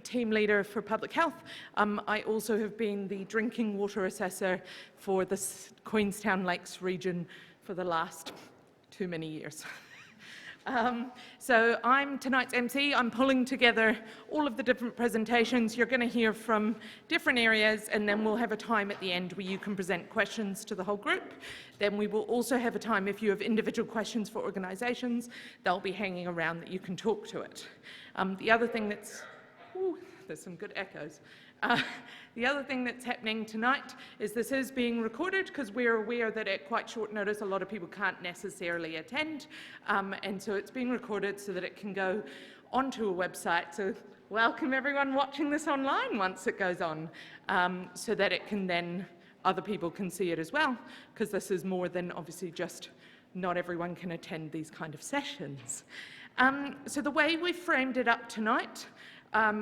Team leader for public health. I also have been the drinking water assessor for the Queenstown Lakes region for the last too many years. So I'm tonight's MC. I'm pulling together all of the different presentations. You're going to hear from different areas, and then we'll have a time at the end where you can present questions to the whole group. Then we will also have a time if you have individual questions for organisations, they'll be hanging around that you can talk to it. The other thing that's there's some good echoes. The other thing that's happening tonight is this is being recorded because we're aware that at quite short notice a lot of people can't necessarily attend, and so it's being recorded so that it can go onto a website. So welcome everyone watching this online once it goes on, so that it can then, other people can see it as well, because this is more than obviously just not everyone can attend these kind of sessions. So the way we've framed it up tonight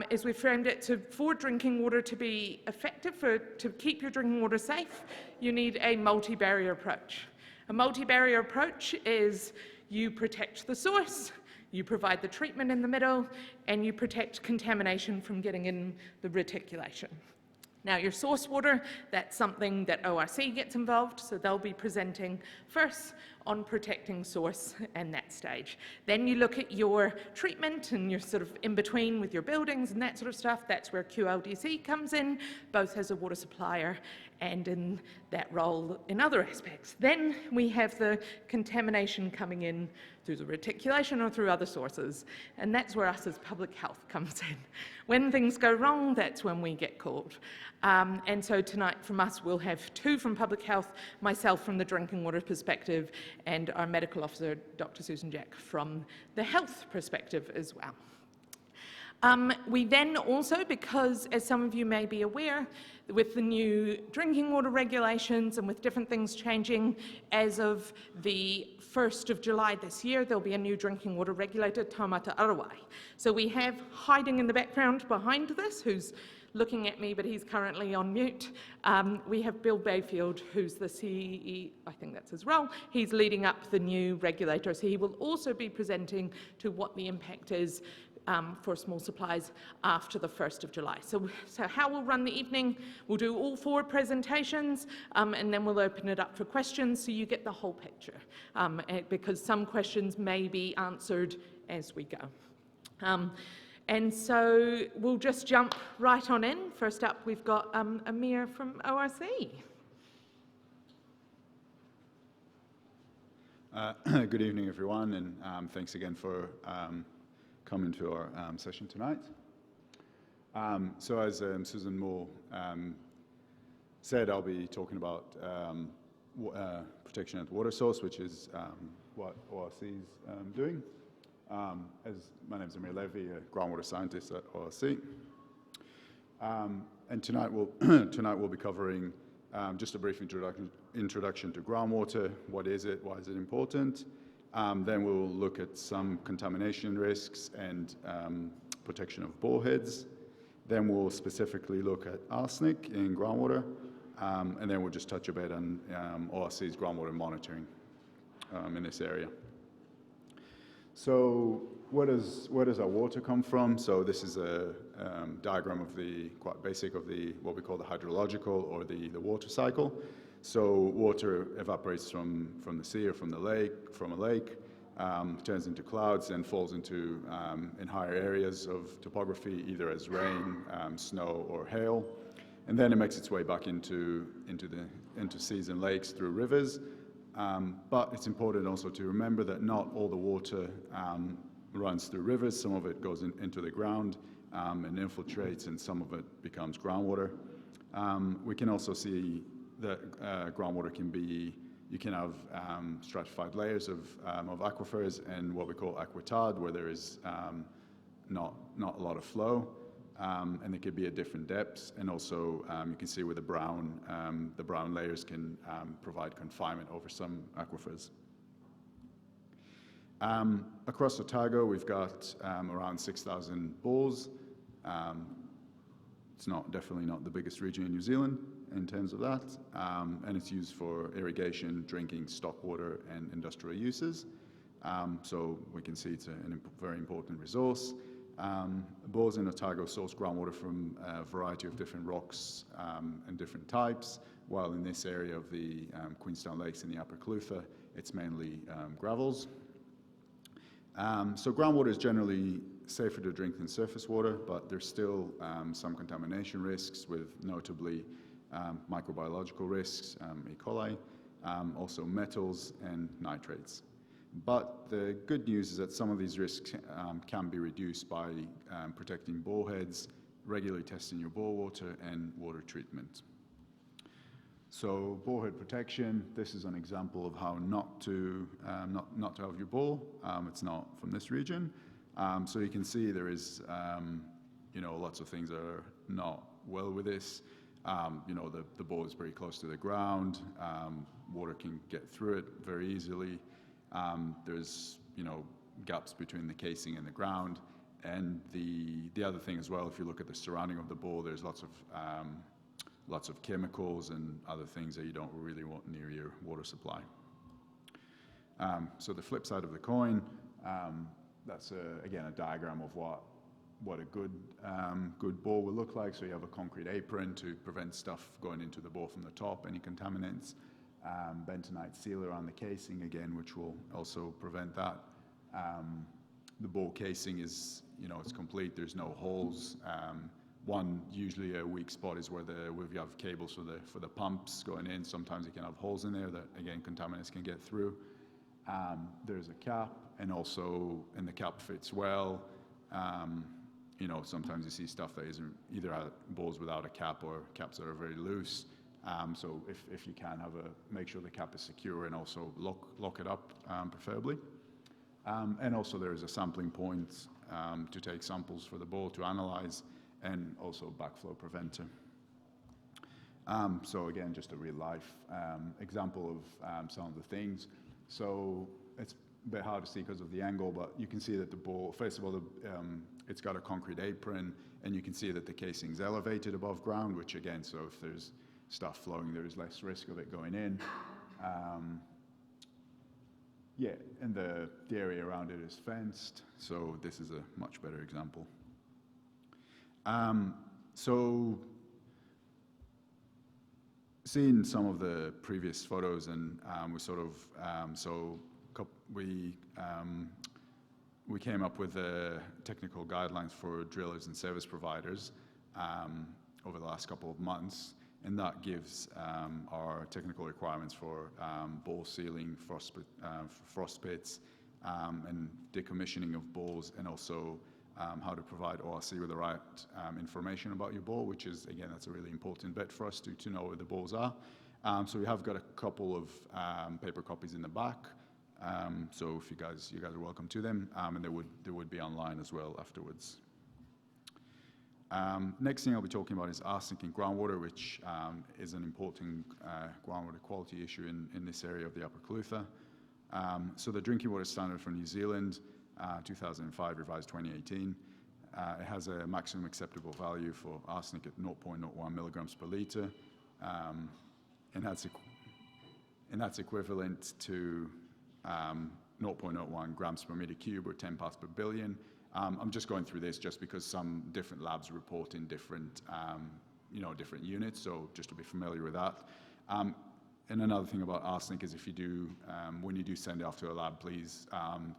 is we framed it for drinking water to be effective, to keep your drinking water safe, you need a multi-barrier approach. A multi-barrier approach is you protect the source, you provide the treatment in the middle, and you protect contamination from getting in the reticulation. Now your source water, that's something that ORC gets involved, so they'll be presenting first on protecting source and that stage. Then you look at your treatment and you're sort of in between with your buildings and that sort of stuff. That's where QLDC comes in, both as a water supplier and in that role in other aspects. Then we have the contamination coming in through the reticulation or through other sources, and that's where us as public health comes in. When things go wrong, that's when we get called. And so tonight from us we'll have two from public health, myself from the drinking water perspective, and our medical officer, Dr. Susan Jack, from the health perspective as well. We then also, because as some of you may be aware, with the new drinking water regulations and with different things changing, as of the 1st of July this year, there'll be a new drinking water regulator, Taumata Arawai. So we have hiding in the background behind this, who's looking at me, but he's currently on mute. We have Bill Bayfield, who's the CE, I think that's his role. He's leading up the new regulator, so he will also be presenting to what the impact is for small supplies after the 1st of July. So how we'll run the evening, we'll do all 4 presentations, and then we'll open it up for questions so you get the whole picture, because some questions may be answered as we go. And so we'll just jump right on in. First up, we've got Amir from ORC. Good evening, everyone, and thanks again for coming to our session tonight. So as Susan Moore said, I'll be talking about protection at water source, which is what ORC is doing. My name is Amir Levy, a groundwater scientist at ORC. And tonight we'll be covering just a brief introduction to groundwater. What is it? Why is it important? Then we'll look at some contamination risks and protection of boreheads. Then we'll specifically look at arsenic in groundwater. And then we'll just touch a bit on ORC's groundwater monitoring in this area. So where does our water come from? So this is a diagram of quite basic of what we call the hydrological or the water cycle. So water evaporates from the sea or from a lake, turns into clouds and falls into in higher areas of topography, either as rain, snow, or hail, and then it makes its way back into seas and lakes through rivers. But it's important also to remember that not all the water runs through rivers. Some of it goes into the ground and infiltrates, and some of it becomes groundwater. We can also see that groundwater you can have stratified layers of aquifers and what we call aquitard, where there is not a lot of flow, and it could be at different depths. And also you can see where the brown layers can provide confinement over some aquifers. Across Otago, we've got around 6,000 bores. It's definitely not the biggest region in New Zealand in terms of that, and it's used for irrigation, drinking, stock water, and industrial uses. So we can see it's a very important resource. Bores in Otago source groundwater from a variety of different rocks and different types, while in this area of the Queenstown Lakes in the Upper Clutha, it's mainly gravels. So groundwater is generally safer to drink than surface water, but there's still some contamination risks, with notably microbiological risks, E. coli, also metals and nitrates. But the good news is that some of these risks can be reduced by protecting boreheads, regularly testing your bore water, and water treatment. So borehead protection, this is an example of how not to have your bore. It's not from this region. So you can see there is, lots of things that are not well with this. The bore is very close to the ground. Water can get through it very easily. There's, gaps between the casing and the ground. And the other thing as well, if you look at the surrounding of the bore, there's lots of chemicals and other things that you don't really want near your water supply. So the flip side of the coin, that's again a diagram of what a good bore will look like. So you have a concrete apron to prevent stuff going into the bore from the top, any contaminants. Bentonite seal around the casing again, which will also prevent that. The bore casing is, it's complete. There's no holes. Usually a weak spot is where you have cables for the pumps going in. Sometimes you can have holes in there that, again, contaminants can get through. There's a cap, and the cap fits well. Sometimes you see stuff that isn't either bores without a cap or caps that are very loose. So if you can make sure the cap is secure and also lock it up, preferably. And also there is a sampling point to take samples for the bore to analyze, and also backflow preventer. So again, just a real life example of some of the things. So it's a bit hard to see because of the angle, but you can see that the bore, first of all, it's got a concrete apron, and you can see that the casing's elevated above ground, which again, so if there's stuff flowing, there is less risk of it going in. And the area around it is fenced, so this is a much better example. So seeing some of the previous photos, and we came up with technical guidelines for drillers and service providers over the last couple of months, and that gives our technical requirements for bore sealing, frost pits, and decommissioning of bores, and also how to provide ORC with the right information about your bore, which is, again, that's a really important bit for us to know where the bores are. So we have got a couple of paper copies in the back. So if you guys are welcome to them, and they would be online as well afterwards. Next thing I'll be talking about is arsenic in groundwater, which is an important groundwater quality issue in this area of the Upper Clutha. So the drinking water standard for New Zealand, 2005, revised 2018, it has a maximum acceptable value for arsenic at 0.01 milligrams per litre, and that's equivalent to 0.01 grams per meter cube, or 10 parts per billion. I'm just going through this just because some different labs report in different units, so just to be familiar with that. And another thing about arsenic is if you do, when you do send it off to a lab, please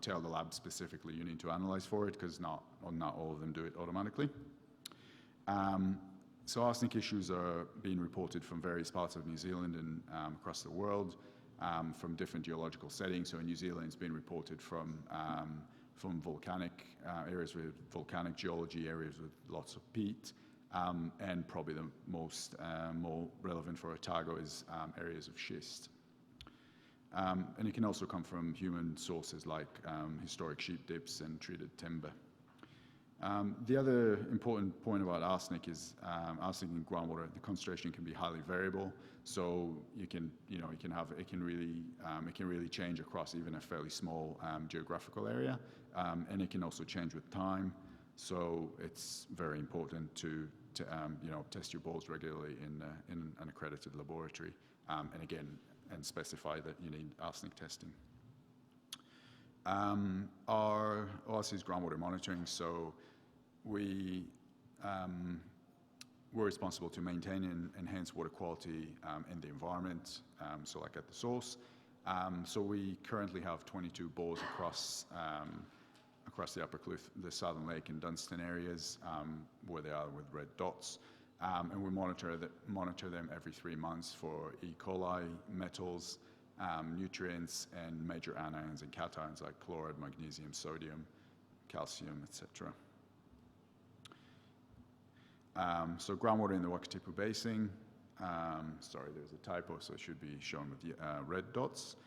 tell the lab specifically you need to analyze for it, because not all of them do it automatically. So arsenic issues are being reported from various parts of New Zealand and across the world, from different geological settings. So in New Zealand, it's been reported from volcanic areas with volcanic geology, areas with lots of peat, and probably the most more relevant for Otago is areas of schist. And it can also come from human sources like historic sheep dips and treated timber. The other important point about arsenic is arsenic in groundwater. The concentration can be highly variable, so it can really change across even a fairly small geographical area, and it can also change with time. So it's very important to test your bores regularly in an accredited laboratory, and specify that you need arsenic testing. Our ORC is groundwater monitoring, so we're responsible to maintain and enhance water quality in the environment, so like at the source. So we currently have 22 bores across the Upper Cliff, the Southern Lake and Dunstan areas, where they are with red dots. And we monitor them every 3 months for E. coli, metals, nutrients, and major anions and cations like chloride, magnesium, sodium, calcium, etc. So groundwater in the Wakatipu Basin. Sorry, there's a typo, so it should be shown with the red dots.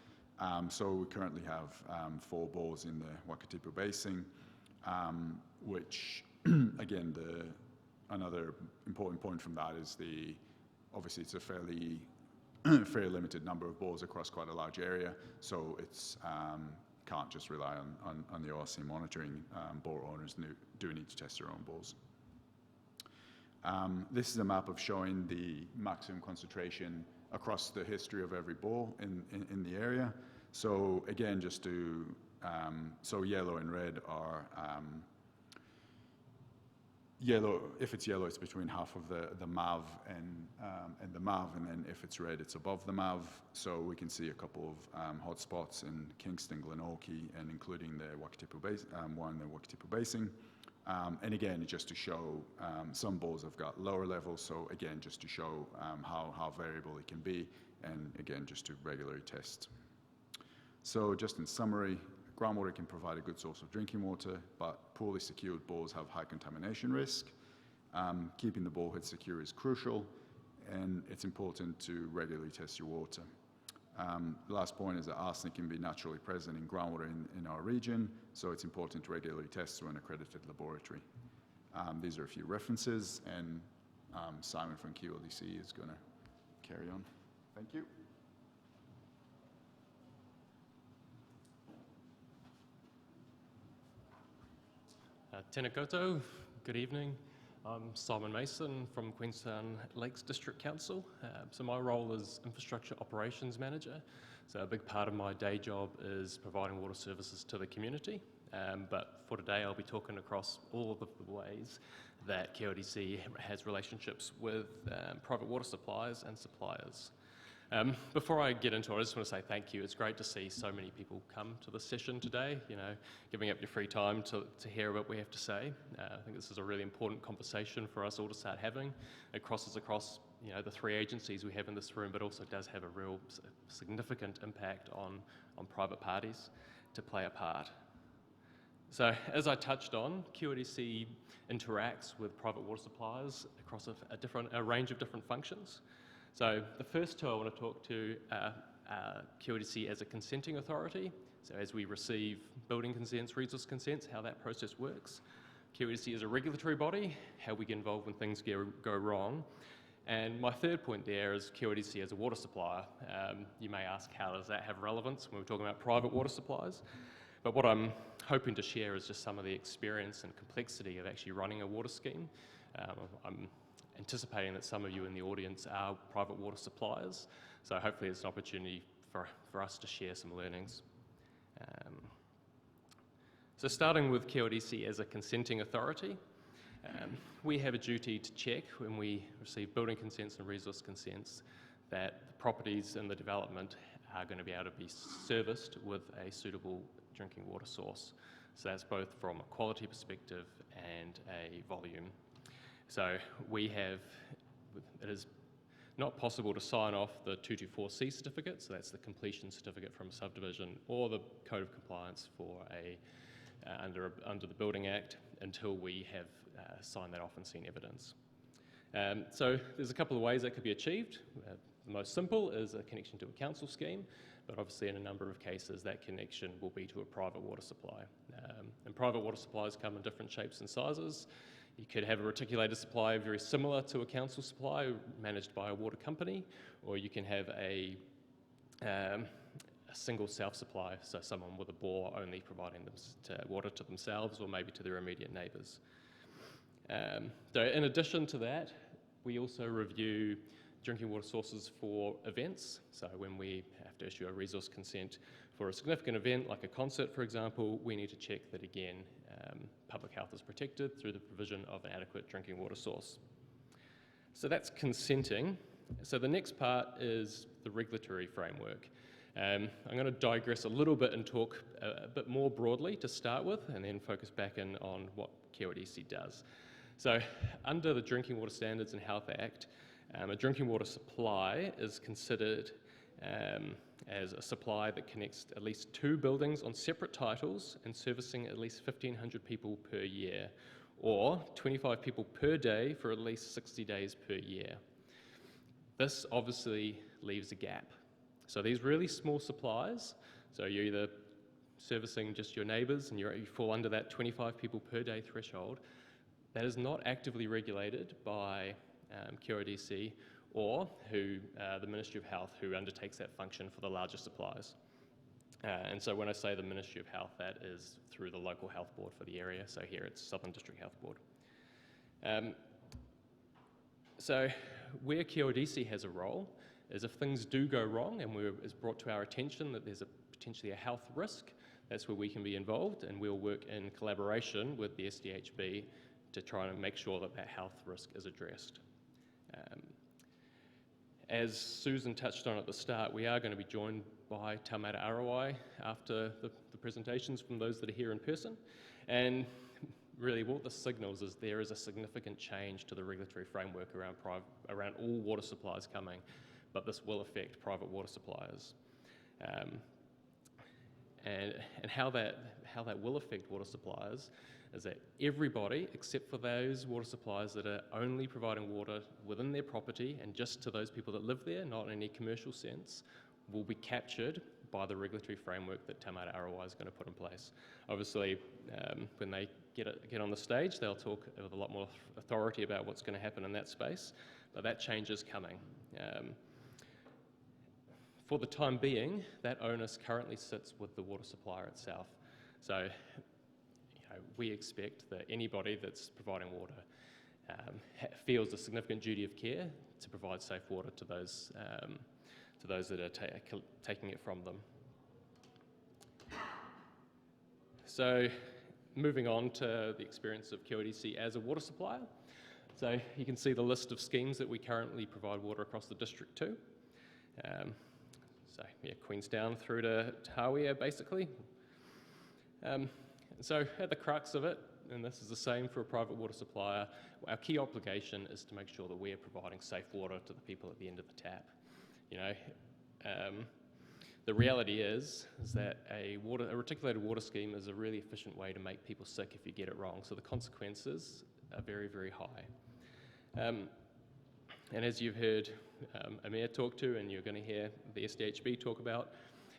So we currently have 4 bores in the Wakatipu Basin, which, again, another important point from that is obviously it's a fairly limited number of bores across quite a large area, so it's can't just rely on the ORC monitoring. Bore owners do need to test their own bores. This is a map of showing the maximum concentration across the history of every bore in the area. So again, just to, so yellow and red are, yellow, if it's yellow, it's between half of the MAV and the MAV, and then if it's red, it's above the MAV. So we can see a couple of hotspots in Kingston, Glenorchy, and including the Wakatipu Basin, one in the Wakatipu Basin. And again, just to show some bores have got lower levels, so again, just to show how variable it can be, and again, just to regularly test. So just in summary, groundwater can provide a good source of drinking water, but poorly secured bores have high contamination risk. Keeping the borehead secure is crucial, and it's important to regularly test your water. The last point is that arsenic can be naturally present in groundwater in our region, so it's important to regularly test through an accredited laboratory. These are a few references, and Simon from QLDC is going to carry on. Thank you. Tēnā koutou, good evening. I'm Simon Mason from Queenstown Lakes District Council. So my role is Infrastructure Operations Manager. So a big part of my day job is providing water services to the community. But for today, I'll be talking across all of the ways that QLDC has relationships with private water suppliers and suppliers. Before I get into it, I just want to say thank you. It's great to see so many people come to this session today, giving up your free time to hear what we have to say. I think this is a really important conversation for us all to start having. It crosses across the 3 agencies we have in this room, but also does have a real significant impact on private parties to play a part. So as I touched on, QLDC interacts with private water suppliers across a range of different functions. So the first 2 I want to talk to QLDC as a consenting authority. So as we receive building consents, resource consents, how that process works. QLDC as a regulatory body, how we get involved when things go wrong. And my third point there is QLDC as a water supplier. You may ask, how does that have relevance when we're talking about private water supplies? But what I'm hoping to share is just some of the experience and complexity of actually running a water scheme. I'm anticipating that some of you in the audience are private water suppliers, so hopefully it's an opportunity for us to share some learnings. So starting with QLDC as a consenting authority, we have a duty to check when we receive building consents and resource consents that the properties in the development are going to be able to be serviced with a suitable drinking water source. So that's both from a quality perspective and a volume. So it is not possible to sign off the 224C certificate, so that's the completion certificate from a subdivision, or the Code of Compliance for under the Building Act, until we have signed that off and seen evidence. So there's a couple of ways that could be achieved. The most simple is a connection to a council scheme, but obviously in a number of cases that connection will be to a private water supply. And private water supplies come in different shapes and sizes. You could have a reticulated supply very similar to a council supply managed by a water company, or you can have a single self-supply, so someone with a bore only providing water to themselves or maybe to their immediate neighbours. So in addition to that, we also review drinking water sources for events. So when we have have to issue a resource consent for a significant event like a concert, for example, we need to check that again public health is protected through the provision of an adequate drinking water source. So that's consenting. So the next part is the regulatory framework. I'm going to digress a little bit and talk a bit more broadly to start with, and then focus back in on what QLDC does. So under the Drinking Water Standards and Health Act, a drinking water supply is considered as a supply that connects at least 2 buildings on separate titles and servicing at least 1,500 people per year, or 25 people per day for at least 60 days per year. This obviously leaves a gap. So these really small supplies, so you're either servicing just your neighbours and you fall under that 25 people per day threshold, that is not actively regulated by QLDC or the Ministry of Health, who undertakes that function for the larger supplies. And so when I say the Ministry of Health, that is through the local health board for the area. So here it's Southern District Health Board. So where QLDC has a role is if things do go wrong and it's brought to our attention that there's potentially a health risk, that's where we can be involved, and we'll work in collaboration with the SDHB to try and make sure that that health risk is addressed. As Susan touched on at the start, we are going to be joined by Taumata Arawai after the presentations from those that are here in person. And really what this signals is there is a significant change to the regulatory framework around all water supplies coming, but this will affect private water suppliers. And how that will affect water suppliers is that everybody, except for those water suppliers that are only providing water within their property and just to those people that live there, not in any commercial sense, will be captured by the regulatory framework that Taumata Arawai is going to put in place. Obviously, when they get on the stage, they'll talk with a lot more authority about what's going to happen in that space, but that change is coming. For the time being, that onus currently sits with the water supplier itself. So we expect that anybody that's providing water feels a significant duty of care to provide safe water to those that are taking it from them. So moving on to the experience of QLDC as a water supplier. So you can see the list of schemes that we currently provide water across the district to. So yeah, Queenstown through to Hawea, basically. So at the crux of it, and this is the same for a private water supplier, our key obligation is to make sure that we are providing safe water to the people at the end of the tap. The reality is that a reticulated water scheme is a really efficient way to make people sick if you get it wrong. So the consequences are very, very high. And as you've heard Amir talk to, and you're going to hear the SDHB talk about,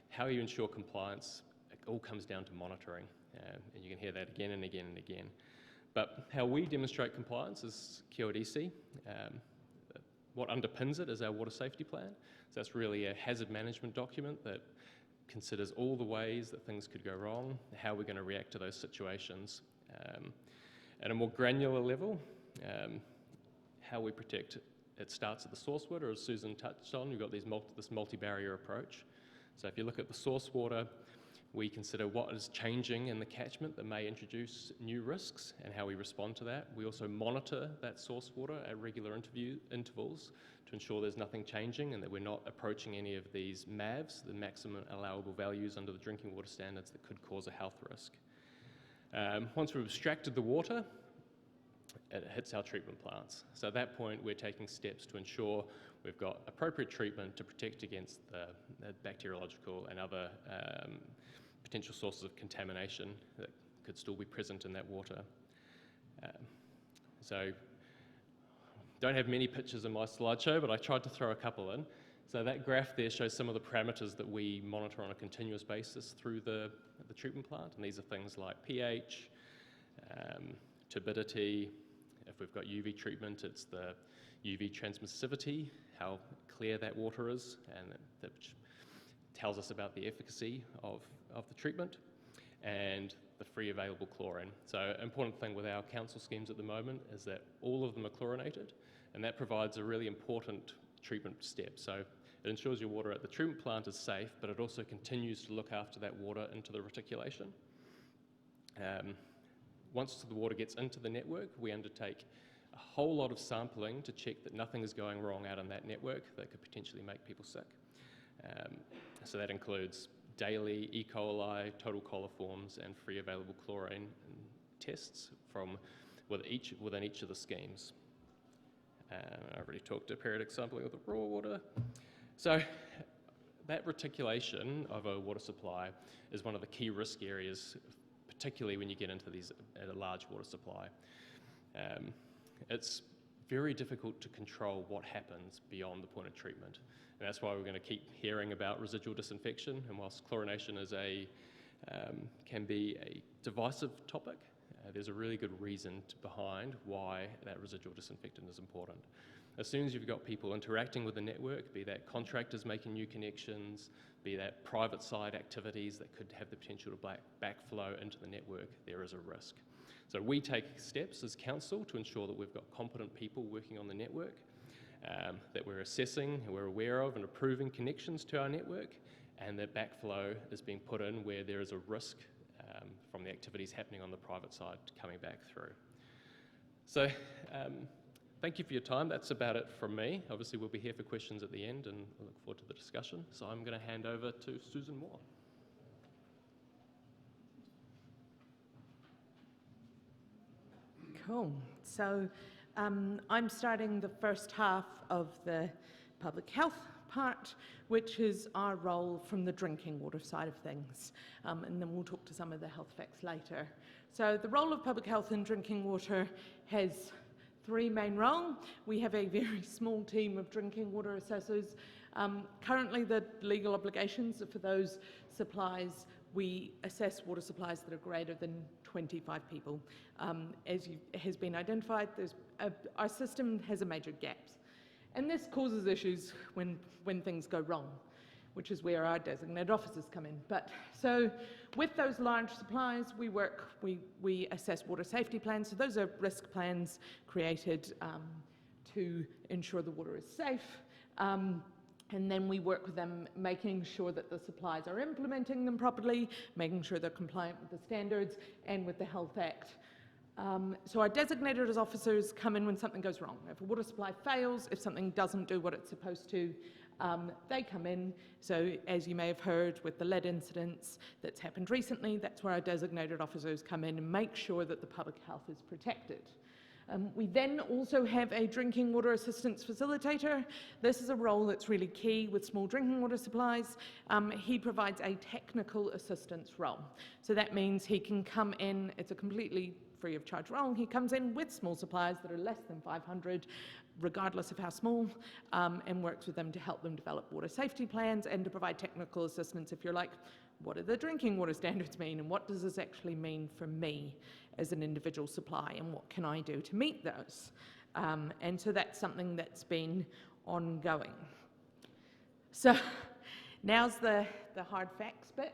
how you ensure compliance, it all comes down to monitoring. And you can hear that again and again and again. But how we demonstrate compliance is QLDC. What underpins it is our water safety plan. So that's really a hazard management document that considers all the ways that things could go wrong, how we're going to react to those situations. At a more granular level, how we protect, it starts at the source water, as Susan touched on. We've got this multi-barrier approach. So if you look at the source water, we consider what is changing in the catchment that may introduce new risks and how we respond to that. We also monitor that source water at regular intervals to ensure there's nothing changing and that we're not approaching any of these MAVs, the maximum allowable values under the drinking water standards, that could cause a health risk. Once we've extracted the water, it hits our treatment plants. So at that point, we're taking steps to ensure we've got appropriate treatment to protect against the bacteriological and other potential sources of contamination that could still be present in that water. So don't have many pictures in my slideshow, but I tried to throw a couple in. So that graph there shows some of the parameters that we monitor on a continuous basis through the treatment plant, and these are things like pH, turbidity. If we've got UV treatment, it's the UV transmissivity, how clear that water is, and that tells us about the efficacy of the treatment, and the free available chlorine. So an important thing with our council schemes at the moment is that all of them are chlorinated, and that provides a really important treatment step. So It ensures your water at the treatment plant is safe, but it also continues to look after that water into the reticulation. Once the water gets into the network, we undertake a whole lot of sampling to check that nothing is going wrong out in that network that could potentially make people sick. So that includes daily E. coli, total coliforms, and free available chlorine tests within each of the schemes. I've already talked to periodic sampling of the raw water. So that reticulation of a water supply is one of the key risk areas, particularly when you get into these at a large water supply. It's very difficult to control what happens beyond the point of treatment. And that's why we're going to keep hearing about residual disinfection. And whilst chlorination is can be a divisive topic, there's a really good reason behind why that residual disinfectant is important. As soon as you've got people interacting with the network, be that contractors making new connections, be that private side activities that could have the potential to backflow into the network, there is a risk. So we take steps as council to ensure that we've got competent people working on the network, that we're assessing and we're aware of and approving connections to our network, and that backflow is being put in where there is a risk from the activities happening on the private side coming back through. So thank you for your time. That's about it from me. Obviously, we'll be here for questions at the end, and I look forward to the discussion. So I'm going to hand over to Susan Moore. Cool. So I'm starting the first half of the public health part, which is our role from the drinking water side of things. And then we'll talk to some of the health facts later. So the role of public health in drinking water has three main roles. We have a very small team of drinking water assessors. Currently, the legal obligations are for those supplies. We assess water supplies that are greater than 25 people. As has been identified, our system has a major gaps. And this causes issues when things go wrong, which is where our designated officers come in. So with those large supplies, we assess water safety plans. So those are risk plans created to ensure the water is safe. And then we work with them, making sure that the supplies are implementing them properly, making sure they're compliant with the standards and with the Health Act. So our designated officers come in when something goes wrong. If a water supply fails, if something doesn't do what it's supposed to, they come in. So as you may have heard with the lead incidents that's happened recently, that's where our designated officers come in and make sure that the public health is protected. We then also have a drinking water assistance facilitator. This is a role that's really key with small drinking water supplies. He provides a technical assistance role. So that means he can come in, it's a completely free of charge role. He comes in with small suppliers that are less than 500, regardless of how small, and works with them to help them develop water safety plans and to provide technical assistance if you're like, what do the drinking water standards mean, and what does this actually mean for me as an individual supply, and what can I do to meet those? And so that's something that's been ongoing. So now's the hard facts bit.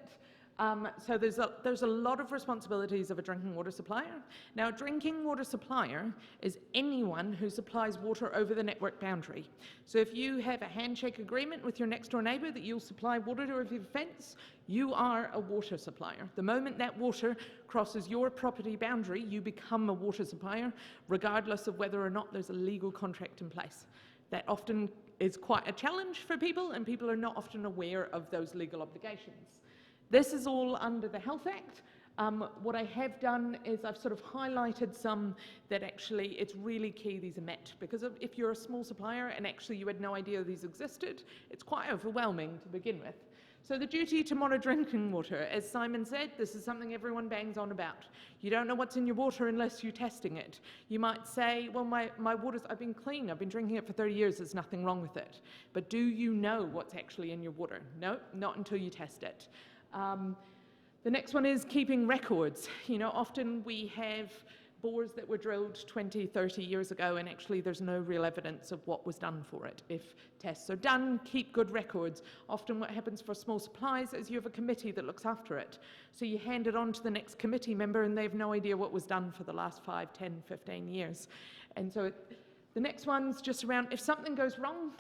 So there's a lot of responsibilities of a drinking water supplier. Now, a drinking water supplier is anyone who supplies water over the network boundary. So if you have a handshake agreement with your next door neighbour that you'll supply water to over your fence, you are a water supplier. The moment that water crosses your property boundary, you become a water supplier, regardless of whether or not there's a legal contract in place. That often is quite a challenge for people, and people are not often aware of those legal obligations. This is all under the Health Act. What I have done is I've sort of highlighted some that actually it's really key these are met, because if you're a small supplier and actually you had no idea these existed, it's quite overwhelming to begin with. So the duty to monitor drinking water, as Simon said, this is something everyone bangs on about. You don't know what's in your water unless you're testing it. You might say, well, my water's, I've been clean, I've been drinking it for 30 years, there's nothing wrong with it. But do you know what's actually in your water? No, not until you test it. The next one is keeping records. You know, often we have bores that were drilled 20, 30 years ago, and actually there's no real evidence of what was done for it. If tests are done, keep good records. Often what happens for small supplies is you have a committee that looks after it. So you hand it on to the next committee member and they have no idea what was done for the last 5, 10, 15 years. And so the next one's just around if something goes wrong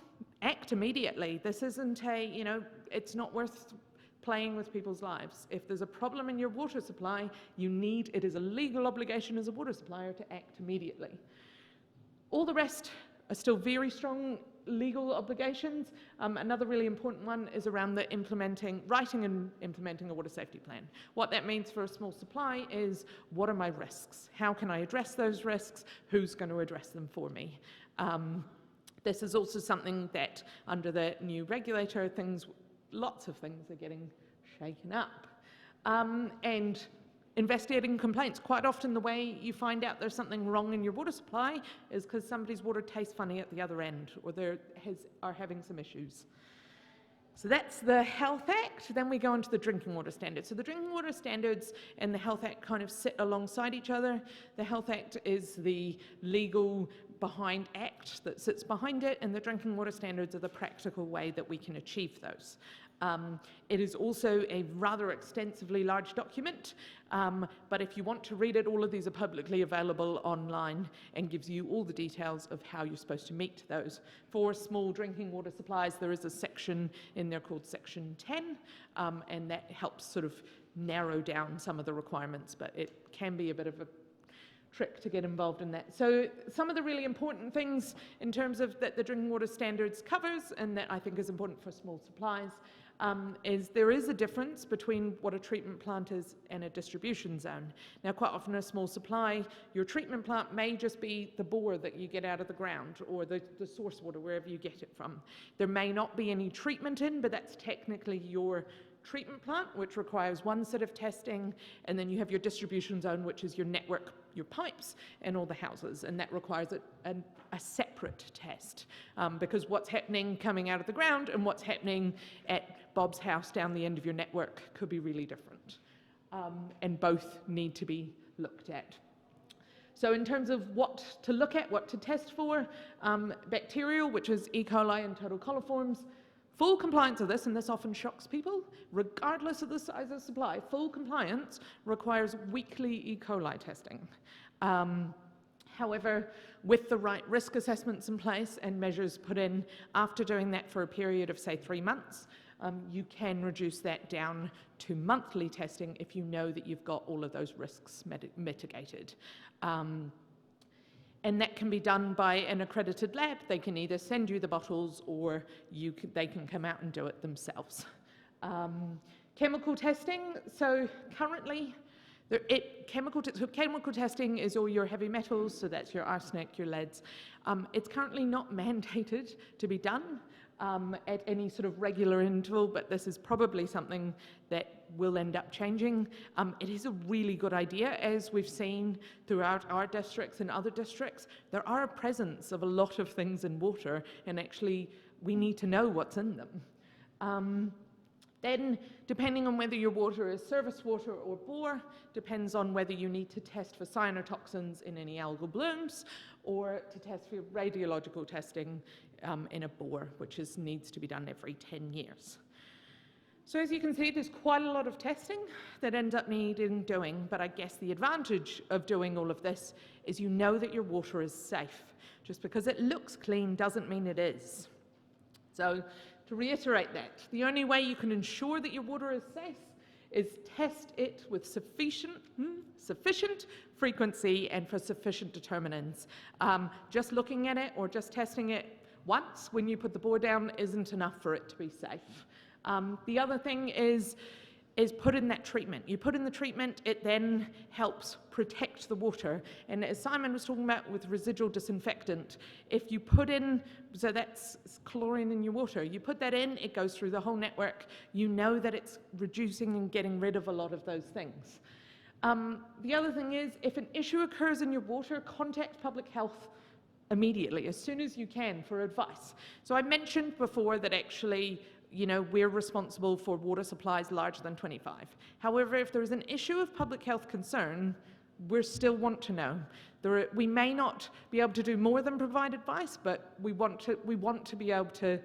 Act immediately. This isn't it's not worth playing with people's lives. If there's a problem in your water supply, it is a legal obligation as a water supplier to act immediately. All the rest are still very strong legal obligations. Another really important one is around the writing and implementing a water safety plan. What that means for a small supply is, what are my risks? How can I address those risks? Who's going to address them for me? This is also something that under the new regulator, lots of things are getting shaken up. And investigating complaints. Quite often the way you find out there's something wrong in your water supply is because somebody's water tastes funny at the other end, or are having some issues. So that's the Health Act. Then we go on to the Drinking Water Standards. So the Drinking Water Standards and the Health Act kind of sit alongside each other. The Health Act is the legal act that sits behind it, and the Drinking Water Standards are the practical way that we can achieve those. It is also a rather extensively large document, but if you want to read it, all of these are publicly available online and gives you all the details of how you're supposed to meet those. For small drinking water supplies, there is a section in there called Section 10, and that helps sort of narrow down some of the requirements, but it can be a bit of a trick to get involved in that. So some of the really important things in terms of that the Drinking Water Standards covers, and that I think is important for small supplies, is there is a difference between what a treatment plant is and a distribution zone. Now, quite often a small supply, your treatment plant may just be the bore that you get out of the ground, or the source water, wherever you get it from. There may not be any treatment in, but that's technically your treatment plant, which requires one set of testing, and then you have your distribution zone, which is your network, your pipes, and all the houses, and that requires a separate test, because what's happening coming out of the ground and what's happening at Bob's house down the end of your network could be really different, and both need to be looked at. So in terms of what to look at, what to test for, bacterial, which is E. coli and total coliforms, full compliance of this, and this often shocks people, regardless of the size of supply, full compliance requires weekly E. coli testing. However, with the right risk assessments in place and measures put in after doing that for a period of, say, 3 months, you can reduce that down to monthly testing if you know that you've got all of those risks mitigated. And that can be done by an accredited lab. They can either send you the bottles, or they can come out and do it themselves. Chemical testing. So currently, chemical testing is all your heavy metals, so that's your arsenic, your leads. It's currently not mandated to be done at any sort of regular interval, but this is probably something that will end up changing. It is a really good idea, as we've seen throughout our districts and other districts. There are a presence of a lot of things in water, and actually we need to know what's in them. Then, depending on whether your water is surface water or bore, depends on whether you need to test for cyanotoxins in any algal blooms, or to test for radiological testing in a bore, which needs to be done every 10 years. So as you can see, there's quite a lot of testing that ends up needing doing, but I guess the advantage of doing all of this is you know that your water is safe. Just because it looks clean doesn't mean it is. So to reiterate that, the only way you can ensure that your water is safe is test it with sufficient frequency and for sufficient determinants. Just looking at it or just testing it once when you put the bore down isn't enough for it to be safe. The other thing is put in that treatment. You put in the treatment, it then helps protect the water. And as Simon was talking about with residual disinfectant, if you put in, so that's chlorine in your water, you put that in, it goes through the whole network. You know that it's reducing and getting rid of a lot of those things. The other thing is, if an issue occurs in your water, contact public health immediately, as soon as you can, for advice. So I mentioned before that actually, we're responsible for water supplies larger than 25. To if there's an issue of public health concern, we still want to know. We may not be able to do more than provide advice, but we want to be able to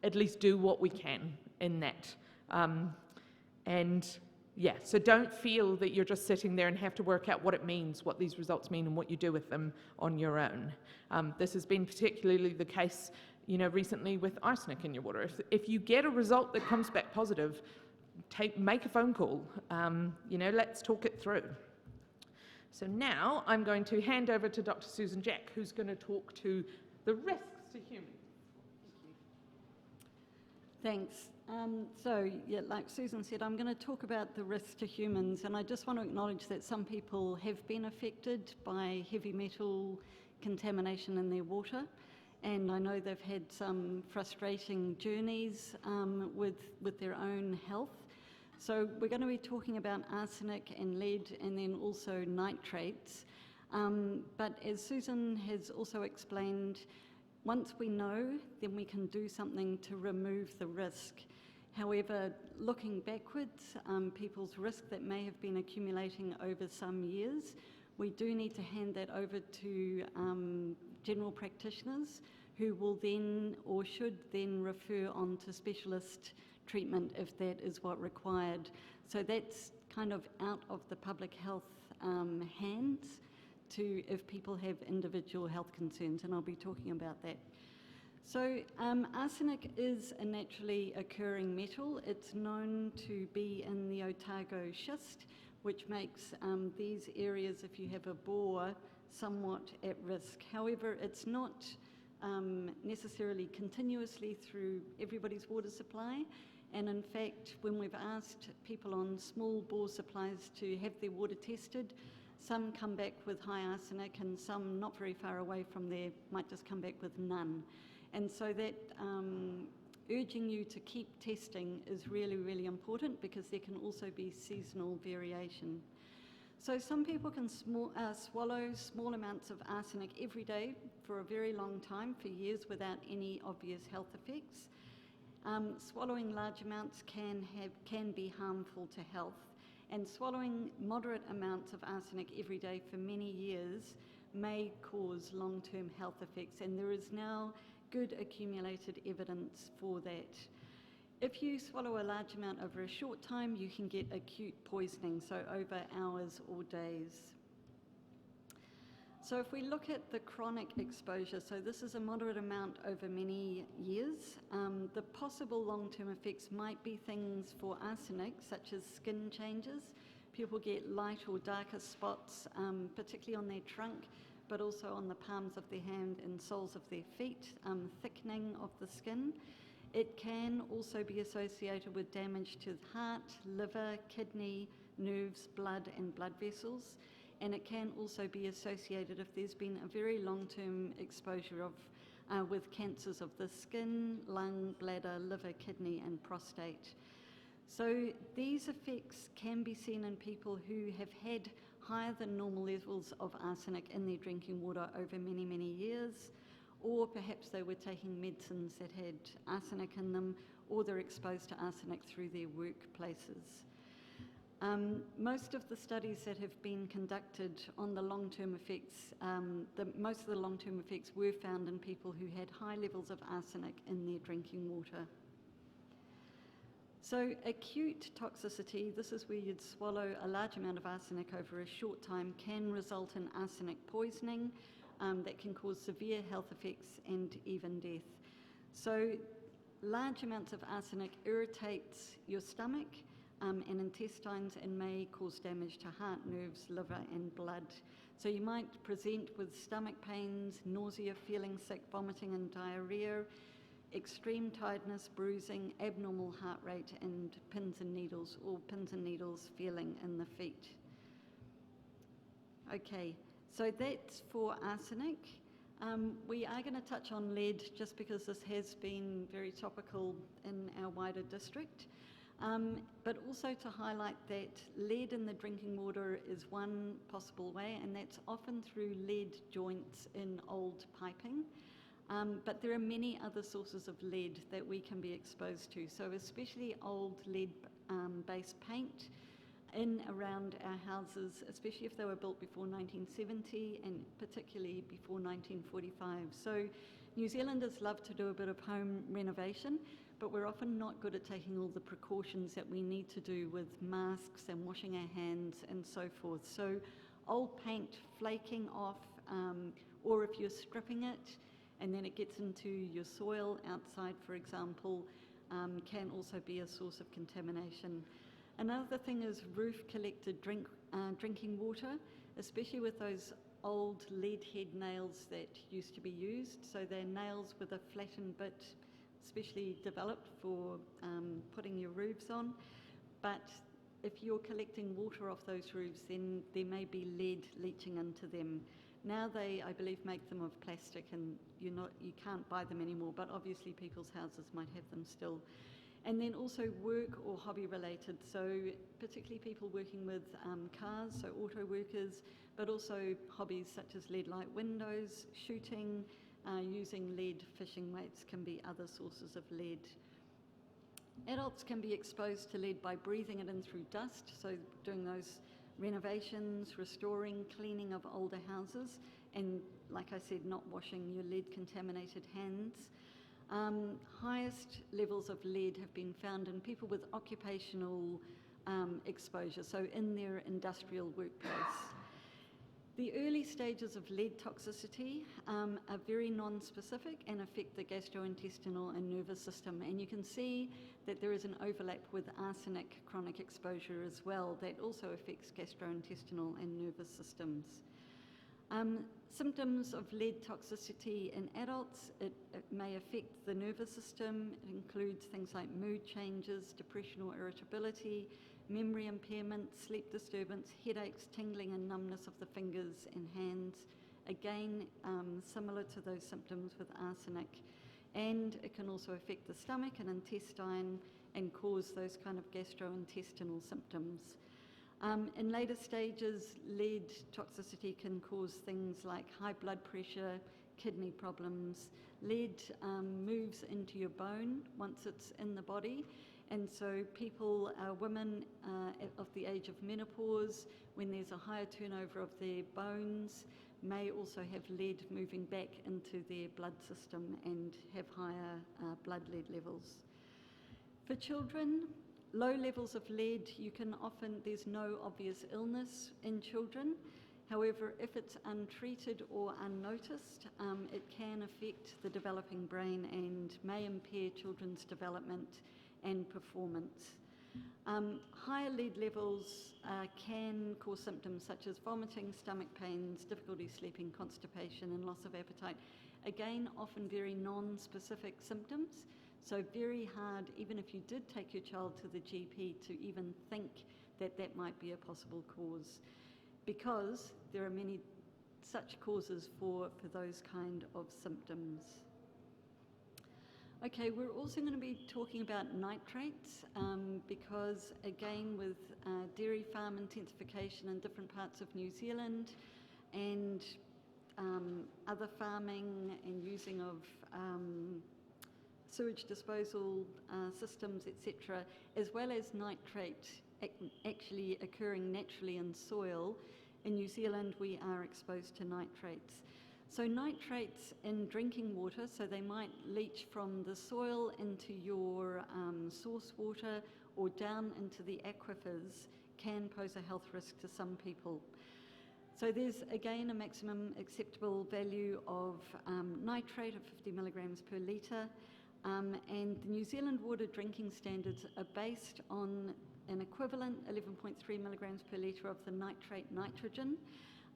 at least do what we can in that. So don't feel that you're just sitting there and have to work out what it means, what these results mean, and what you do with them on your own. This has been particularly the case recently with arsenic in your water. If you get a result that comes back positive, make a phone call. Let's talk it through. So now I'm going to hand over to Dr. Susan Jack, who's going to talk to the risks to humans. Thanks. Like Susan said, I'm going to talk about the risks to humans, and I just want to acknowledge that some people have been affected by heavy metal contamination in their water, and I know they've had some frustrating journeys with their own health. So we're going to be talking about arsenic and lead, and then also nitrates. But as Susan has also explained, once we know, then we can do something to remove the risk. However, looking backwards, people's risk that may have been accumulating over some years, we do need to hand that over to general practitioners who will then or should then refer on to specialist treatment if that is what required. So that's kind of out of the public health hands to if people have individual health concerns, and I'll be talking about that. So arsenic is a naturally occurring metal. It's known to be in the Otago schist, which makes these areas, if you have a bore, somewhat at risk. However, it's not necessarily continuously through everybody's water supply. And in fact, when we've asked people on small bore supplies to have their water tested, some come back with high arsenic and some not very far away from there might just come back with none. And so that urging you to keep testing is really, really important because there can also be seasonal variation. So some people can swallow small amounts of arsenic every day for a very long time, for years, without any obvious health effects. Swallowing large amounts can be harmful to health, and swallowing moderate amounts of arsenic every day for many years may cause long-term health effects, and there is now good accumulated evidence for that. If you swallow a large amount over a short time, you can get acute poisoning, so over hours or days. So if we look at the chronic exposure, so this is a moderate amount over many years, the possible long-term effects might be things for arsenic, such as skin changes. People get light or darker spots, particularly on their trunk, but also on the palms of their hand and soles of their feet, thickening of the skin. It can also be associated with damage to the heart, liver, kidney, nerves, blood and blood vessels. And it can also be associated if there's been a very long-term exposure with cancers of the skin, lung, bladder, liver, kidney and prostate. So these effects can be seen in people who have had higher than normal levels of arsenic in their drinking water over many, many years, or perhaps they were taking medicines that had arsenic in them, or they're exposed to arsenic through their workplaces. Most of the studies that have been conducted on the long-term effects, most of the long-term effects were found in people who had high levels of arsenic in their drinking water. So acute toxicity, this is where you'd swallow a large amount of arsenic over a short time, can result in arsenic poisoning that can cause severe health effects and even death. So large amounts of arsenic irritates your stomach and intestines and may cause damage to heart, nerves, liver and blood. So you might present with stomach pains, nausea, feeling sick, vomiting and diarrhea, extreme tiredness, bruising, abnormal heart rate and pins and needles, or pins and needles feeling in the feet. Okay, so that's for arsenic. We are going to touch on lead just because this has been very topical in our wider district. But also to highlight that lead in the drinking water is one possible way, and that's often through lead joints in old piping. But there are many other sources of lead that we can be exposed to, so especially old lead-based paint in around our houses, especially if they were built before 1970 and particularly before 1945. So New Zealanders love to do a bit of home renovation, but we're often not good at taking all the precautions that we need to do with masks and washing our hands and so forth. So old paint flaking off, or if you're stripping it, and then it gets into your soil outside, for example, can also be a source of contamination. Another thing is roof collected drinking water, especially with those old lead head nails that used to be used. So they're nails with a flattened bit, specially developed for putting your roofs on. But if you're collecting water off those roofs, then there may be lead leaching into them. Now they, I believe, make them of plastic, and you can't buy them anymore, but obviously people's houses might have them still. And then also work or hobby related, so particularly people working with cars, so auto workers, but also hobbies such as lead light windows, shooting, using lead fishing weights can be other sources of lead. Adults can be exposed to lead by breathing it in through dust, so doing those renovations, restoring, cleaning of older houses, and like I said, not washing your lead contaminated hands. Highest levels of lead have been found in people with occupational exposure, so in their industrial workplace. The early stages of lead toxicity are very non-specific and affect the gastrointestinal and nervous system, and you can see that there is an overlap with arsenic chronic exposure as well that also affects gastrointestinal and nervous systems. Symptoms of lead toxicity in adults, it may affect the nervous system. It includes things like mood changes, depression or irritability, memory impairment, sleep disturbance, headaches, tingling and numbness of the fingers and hands. Again, similar to those symptoms with arsenic. And it can also affect the stomach and intestine and cause those kind of gastrointestinal symptoms. In later stages, lead toxicity can cause things like high blood pressure, kidney problems. Lead moves into your bone once it's in the body, and so people, women of the age of menopause, when there's a higher turnover of their bones, may also have lead moving back into their blood system and have higher blood lead levels. For children, low levels of lead, there's no obvious illness in children. However, if it's untreated or unnoticed, it can affect the developing brain and may impair children's development and performance. Higher lead levels can cause symptoms such as vomiting, stomach pains, difficulty sleeping, constipation, and loss of appetite. Again, often very non-specific symptoms. So very hard, even if you did take your child to the GP, to even think that that might be a possible cause, because there are many such causes for those kind of symptoms. Okay, we're also going to be talking about nitrates because, again, with dairy farm intensification in different parts of New Zealand and other farming and using of sewage disposal systems, etc., as well as nitrate actually occurring naturally in soil, in New Zealand we are exposed to nitrates. So nitrates in drinking water, so they might leach from the soil into your source water or down into the aquifers, can pose a health risk to some people. So there's again a maximum acceptable value of nitrate of 50 milligrams per litre. And the New Zealand water drinking standards are based on an equivalent 11.3 milligrams per litre of the nitrate nitrogen,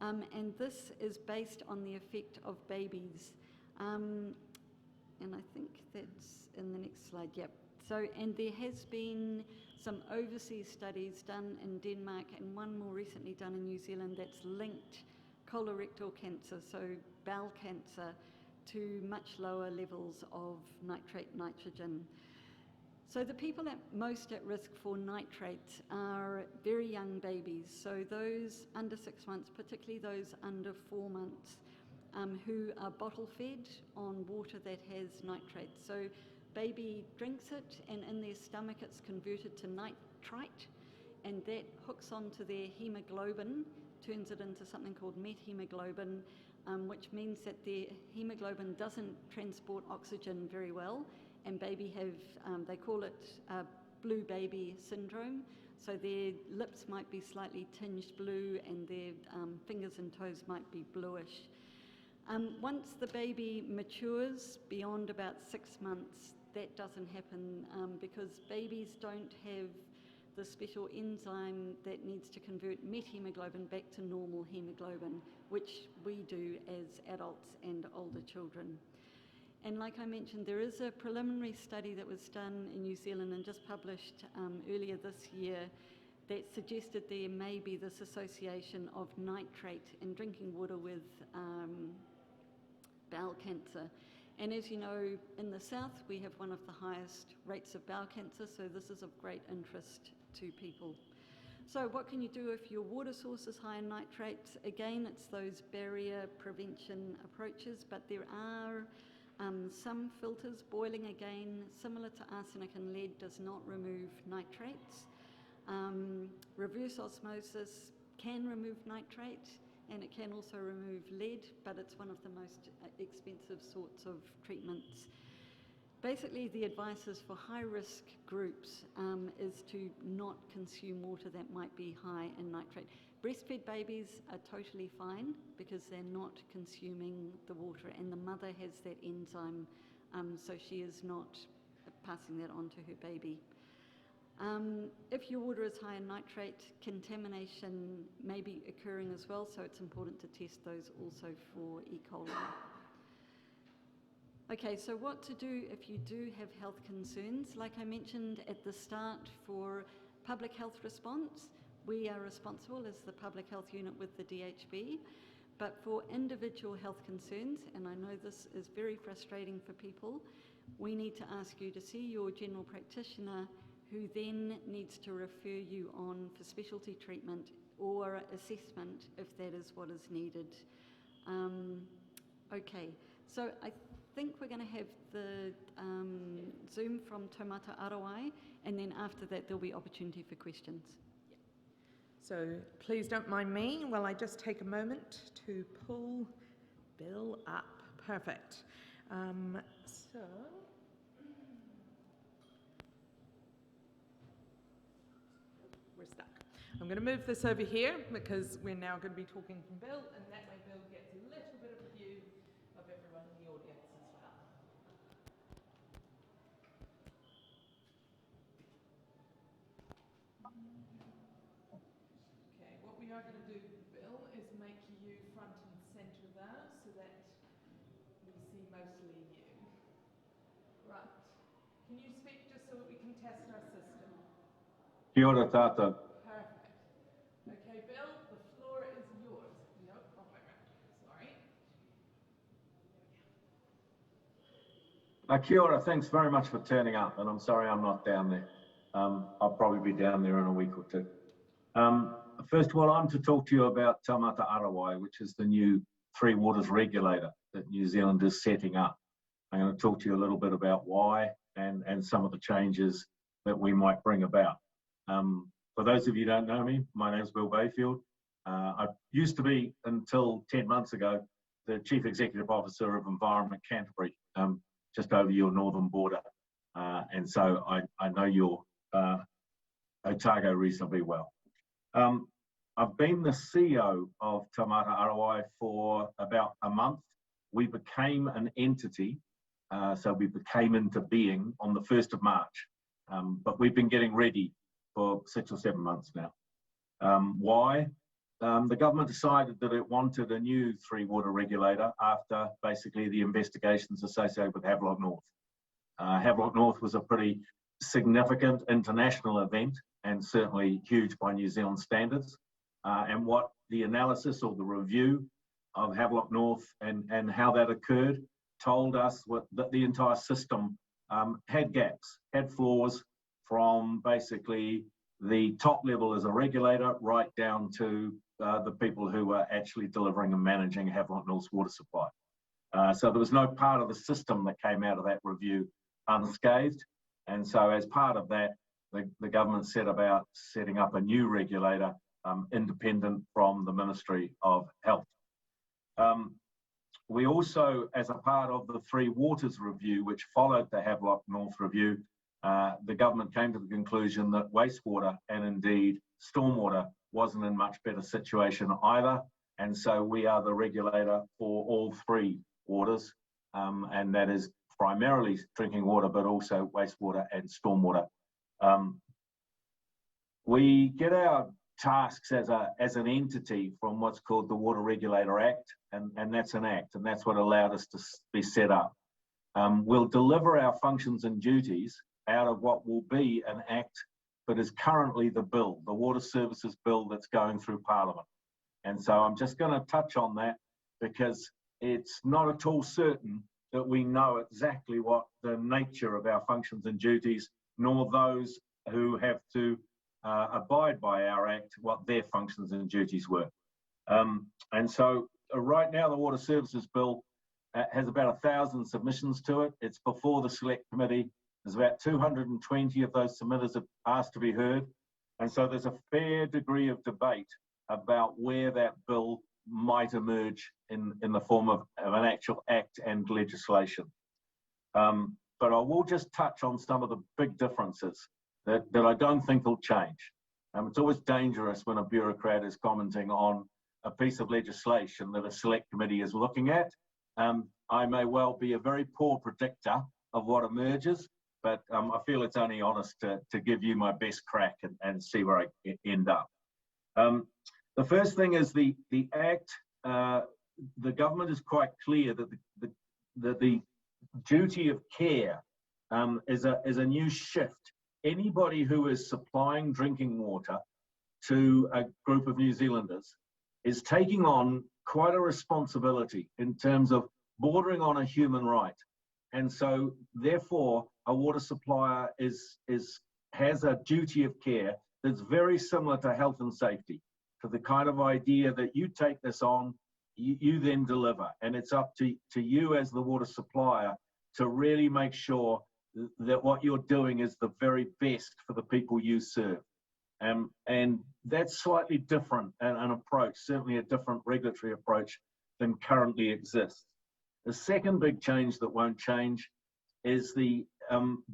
and this is based on the effect of babies. And I think that's in the next slide, yep. So, and there has been some overseas studies done in Denmark and one more recently done in New Zealand that's linked colorectal cancer, so bowel cancer, to much lower levels of nitrate nitrogen. So the people most at risk for nitrates are very young babies, so those under 6 months, particularly those under 4 months, who are bottle fed on water that has nitrates. So baby drinks it and in their stomach it's converted to nitrite, and that hooks onto their hemoglobin, turns it into something called methemoglobin, which means that their hemoglobin doesn't transport oxygen very well, and baby have, they call it blue baby syndrome, so their lips might be slightly tinged blue and their fingers and toes might be bluish. Once the baby matures beyond about 6 months, that doesn't happen because babies don't have the special enzyme that needs to convert methemoglobin back to normal hemoglobin, which we do as adults and older children. And like I mentioned, there is a preliminary study that was done in New Zealand and just published earlier this year that suggested there may be this association of nitrate in drinking water with bowel cancer. And as you know, in the south, we have one of the highest rates of bowel cancer, so this is of great interest to people. So what can you do if your water source is high in nitrates? Again, it's those barrier prevention approaches, but there are some filters. Boiling, again, similar to arsenic and lead, does not remove nitrates. Reverse osmosis can remove nitrate, and it can also remove lead, but it's one of the most expensive sorts of treatments. Basically, the advice is for high-risk groups is to not consume water that might be high in nitrate. Breastfed babies are totally fine because they're not consuming the water, and the mother has that enzyme, so she is not passing that on to her baby. If your water is high in nitrate, contamination may be occurring as well, so it's important to test those also for E. coli. Okay, so what to do if you do have health concerns? Like I mentioned at the start, for public health response, we are responsible as the public health unit with the DHB, but for individual health concerns, and I know this is very frustrating for people, we need to ask you to see your general practitioner, who then needs to refer you on for specialty treatment or assessment if that is what is needed. Okay, so I think we're going to have the Zoom from Taumata Arawai, and then after that there'll be opportunity for questions. So please don't mind me while I just take a moment to pull Bill up. Perfect. So we're stuck. I'm going to move this over here because we're now going to be talking from Bill, and that way Bill gets a little bit of a view of everyone in the audience as well. Okay, what we are going to do, Bill, is make you front and centre there so that we see mostly you. Right. Can you speak just so that we can test our system? Kia ora tātou. Perfect. Okay, Bill, the floor is yours. Nope, wrong way around. Sorry. Kia ora, thanks very much for turning up, and I'm sorry I'm not down there. I'll probably be down there in a week or two. First of all, I'm to talk to you about Taumata Arawai, which is the new Three Waters Regulator that New Zealand is setting up. I'm going to talk to you a little bit about why and some of the changes that we might bring about. For those of you who don't know me, my name's Bill Bayfield. I used to be, until 10 months ago, the Chief Executive Officer of Environment Canterbury, just over your northern border. And so I know your Otago reasonably well. I've been the CEO of Taumata Arawai for about a month. We became an entity, so we became into being on the 1st of March. But we've been getting ready for 6 or 7 months now. Why? The government decided that it wanted a new three water regulator after basically the investigations associated with Havelock North. Havelock North was a pretty significant international event and certainly huge by New Zealand standards. And what the analysis or the review of Havelock North and how that occurred told us that the entire system had gaps, had flaws, from basically the top level as a regulator right down to the people who were actually delivering and managing Havelock North's water supply. So there was no part of the system that came out of that review unscathed. And so as part of that, the government set about setting up a new regulator independent from the Ministry of Health. We also, as a part of the Three Waters review, which followed the Havelock North review, the government came to the conclusion that wastewater and indeed stormwater wasn't in much better situation either, And so we are the regulator for all three waters, and that is primarily drinking water, but also wastewater and stormwater. We get our tasks as an entity from what's called the Water Regulator Act, and that's an act, and that's what allowed us to be set up. We'll deliver our functions and duties out of what will be an act, but is currently the bill, the Water Services Bill that's going through Parliament. And so I'm just going to touch on that because it's not at all certain that we know exactly what the nature of our functions and duties, nor those who have to abide by our act, what their functions and duties were. And so right now, the Water Services Bill has about 1,000 submissions to it. It's before the Select Committee. There's about 220 of those submitters have asked to be heard. And so there's a fair degree of debate about where that bill might emerge in the form of an actual act and legislation. But I will just touch on some of the big differences that I don't think will change. It's always dangerous when a bureaucrat is commenting on a piece of legislation that a select committee is looking at. I may well be a very poor predictor of what emerges, but I feel it's only honest to give you my best crack and see where I end up. The first thing is the Act. The government is quite clear that the duty of care is a new shift. Anybody who is supplying drinking water to a group of New Zealanders is taking on quite a responsibility in terms of bordering on a human right. And so therefore a water supplier has a duty of care that's very similar to health and safety, to the kind of idea that you take this on, you then deliver. And it's up to you as the water supplier to really make sure that what you're doing is the very best for the people you serve. And that's slightly different an approach, certainly a different regulatory approach than currently exists. The second big change that won't change is the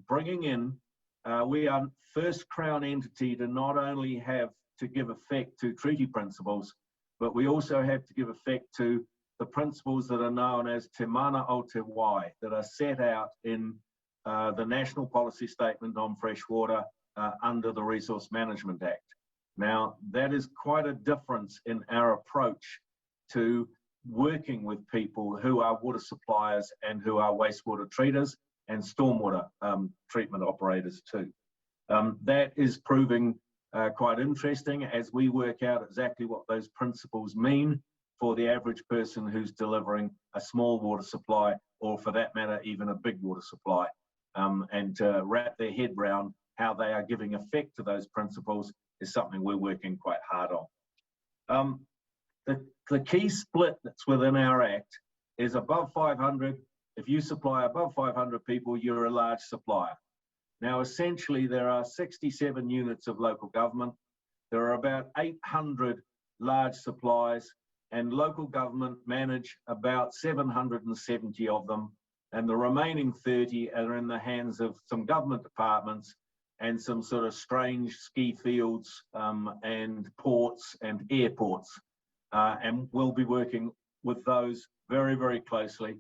bringing in, we are first Crown entity to not only have to give effect to treaty principles, but we also have to give effect to the principles that are known as Te Mana o Te Wai, that are set out in the National Policy Statement on Freshwater under the Resource Management Act. Now, that is quite a difference in our approach to working with people who are water suppliers and who are wastewater treaters and stormwater treatment operators too. That is proving quite interesting as we work out exactly what those principles mean for the average person who's delivering a small water supply, or for that matter, even a big water supply, and to wrap their head around how they are giving effect to those principles is something we're working quite hard on. The key split that's within our Act is above 500. If you supply above 500 people, you're a large supplier. Now, essentially, there are 67 units of local government. There are about 800 large supplies, and local government manage about 770 of them, and the remaining 30 are in the hands of some government departments and some sort of strange ski fields and ports and airports. And we'll be working with those very, very closely.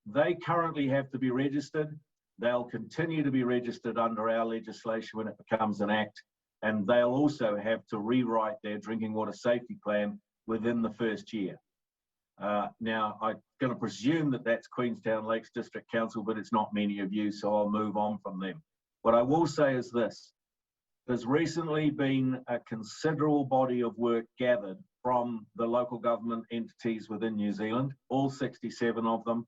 They currently have to be registered. They'll continue to be registered under our legislation when it becomes an act, and they'll also have to rewrite their drinking water safety plan within the first year. Now, I'm going to presume that that's Queenstown Lakes District Council, but it's not many of you, so I'll move on from them. What I will say is this: there's recently been a considerable body of work gathered from the local government entities within New Zealand, all 67 of them,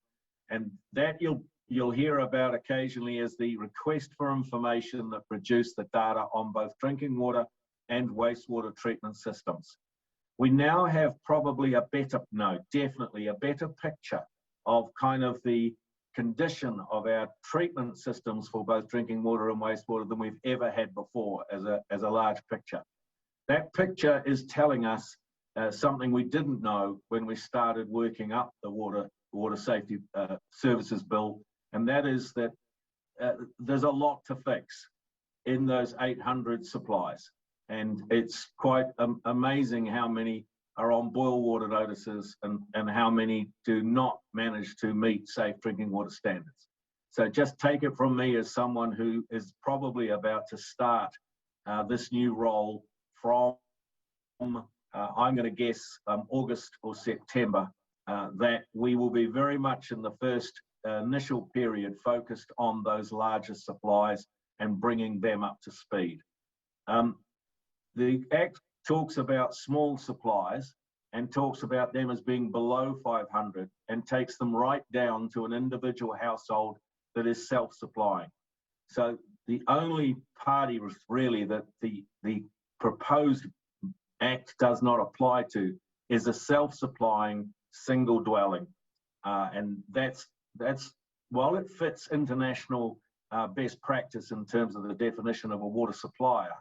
and that you'll hear about occasionally as the request for information that produce the data on both drinking water and wastewater treatment systems. We now have probably definitely a better picture of kind of the condition of our treatment systems for both drinking water and wastewater than we've ever had before as a large picture. That picture is telling us something we didn't know when we started working up the Water Safety Services Bill, and that is that there's a lot to fix in those 800 supplies. And it's quite amazing how many are on boil water notices and how many do not manage to meet safe drinking water standards. So just take it from me as someone who is probably about to start this new role from, I'm going to guess, August or September, that we will be very much in the first initial period focused on those larger supplies and bringing them up to speed. The Act talks about small supplies and talks about them as being below 500 and takes them right down to an individual household that is self-supplying. So the only party really that the proposed Act does not apply to is a self-supplying single dwelling. And that's while it fits international best practice in terms of the definition of a water supplier,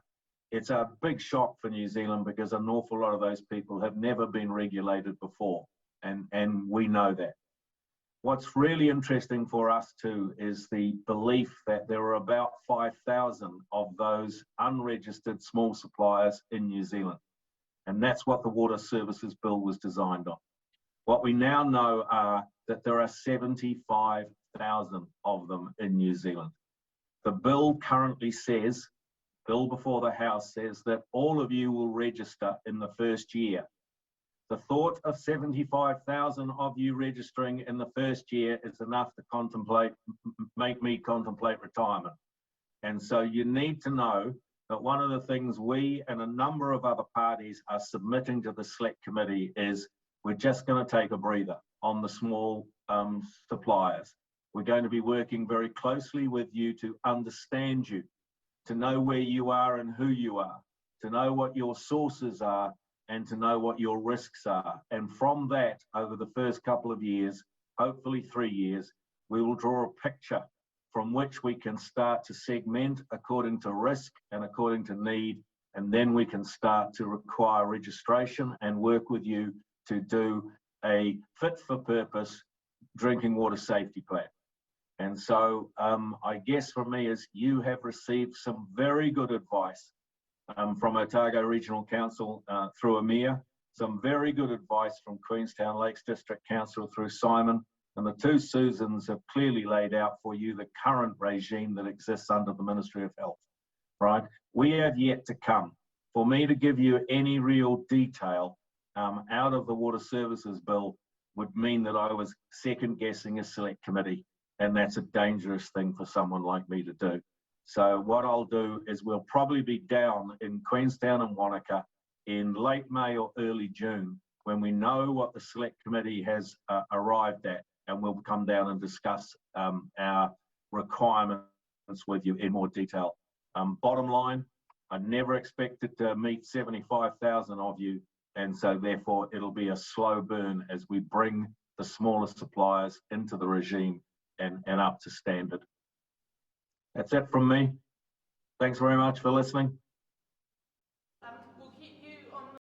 it's a big shock for New Zealand because an awful lot of those people have never been regulated before, and we know that. What's really interesting for us too is the belief that there are about 5,000 of those unregistered small suppliers in New Zealand. And that's what the Water Services Bill was designed on. What we now know are that there are 75,000 of them in New Zealand. The bill currently says, bill before the House says that all of you will register in the first year. The thought of 75,000 of you registering in the first year is enough to make me contemplate retirement. And so you need to know that one of the things we and a number of other parties are submitting to the Select Committee is we're just going to take a breather on the small suppliers. We're going to be working very closely with you to understand you, to know where you are and who you are, to know what your sources are, and to know what your risks are. And from that, over the first couple of years, hopefully 3 years, we will draw a picture from which we can start to segment according to risk and according to need, and then we can start to require registration and work with you to do a fit-for-purpose drinking water safety plan. And so I guess for me is you have received some very good advice from Otago Regional Council through EMEA, some very good advice from Queenstown Lakes District Council through Simon, and the two Susans have clearly laid out for you the current regime that exists under the Ministry of Health, right? We have yet to come. For me to give you any real detail out of the Water Services Bill would mean that I was second guessing a Select Committee, and that's a dangerous thing for someone like me to do. So what I'll do is we'll probably be down in Queenstown and Wanaka in late May or early June when we know what the Select Committee has arrived at, and we'll come down and discuss our requirements with you in more detail. Bottom line, I never expected to meet 75,000 of you, and so therefore it'll be a slow burn as we bring the smaller suppliers into the regime and up to standard. That's it from me. Thanks very much for listening.